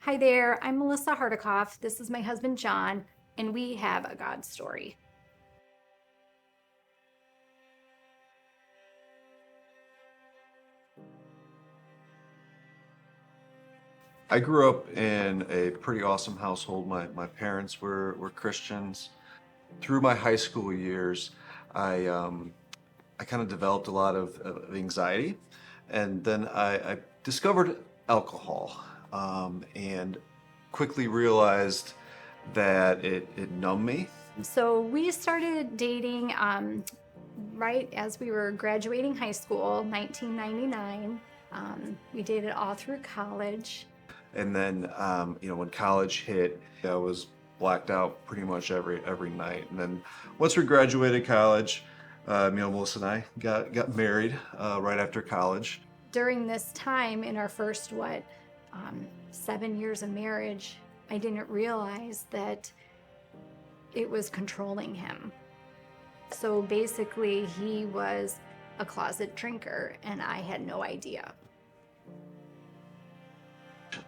Hi there, I'm Melissa Hardikoff. This is my husband, John, and we have a God story. I grew up in a pretty awesome household. My parents were Christians. Through my high school years, I I kind of developed a lot of anxiety, and then I discovered alcohol, and quickly realized that it numbed me. So we started dating right as we were graduating high school, 1999. We dated all through college. And then, when college hit, I was blacked out pretty much every night. And then once we graduated college, Melissa and I got married right after college. During this time, in our first, 7 years of marriage, I didn't realize that it was controlling him. So basically, he was a closet drinker, and I had no idea.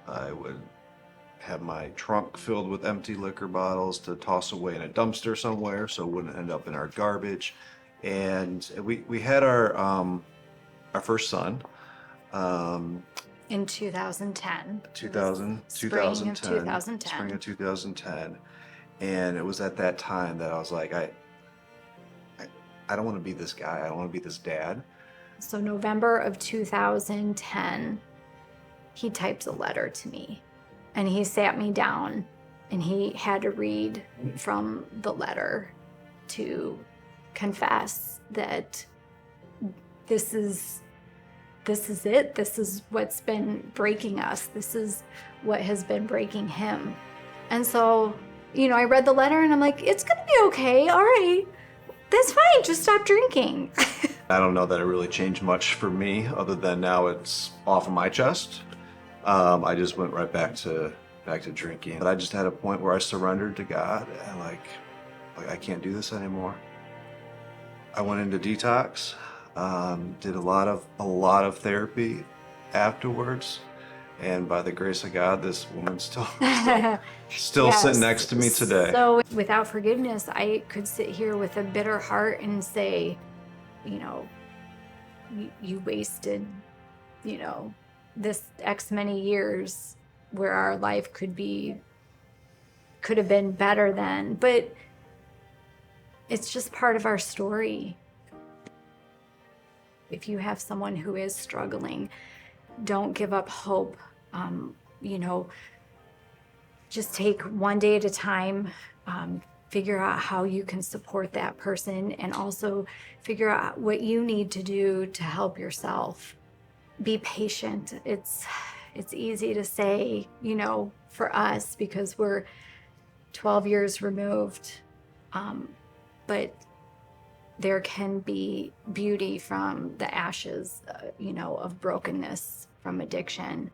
I would have my trunk filled with empty liquor bottles to toss away in a dumpster somewhere so it wouldn't end up in our garbage. And we had our first son. In 2010. 2000, Spring of 2010, 2010. spring of 2010. And it was at that time that I was like, I don't want to be this guy. I don't want to be this dad. So November of 2010, he types a letter to me, and he sat me down and he had to read from the letter to confess that this is it. This is what's been breaking us. This is what has been breaking him. And so, I read the letter and I'm like, it's gonna be okay. All right, that's fine. Just stop drinking. I don't know that it really changed much for me other than now it's off of my chest. I just went right back to drinking. But I just had a point where I surrendered to God and like I can't do this anymore. I went into detox, did a lot of therapy afterwards, and by the grace of God, this woman's still Yes. sitting next to me today. So without forgiveness, I could sit here with a bitter heart and say, you wasted, this X many years where our life could have been better then. But it's just part of our story. If you have someone who is struggling, don't give up hope. Just take one day at a time. Figure out how you can support that person, and also figure out what you need to do to help yourself. Be patient. It's easy to say, for us, because we're 12 years removed, but there can be beauty from the ashes, of brokenness, from addiction.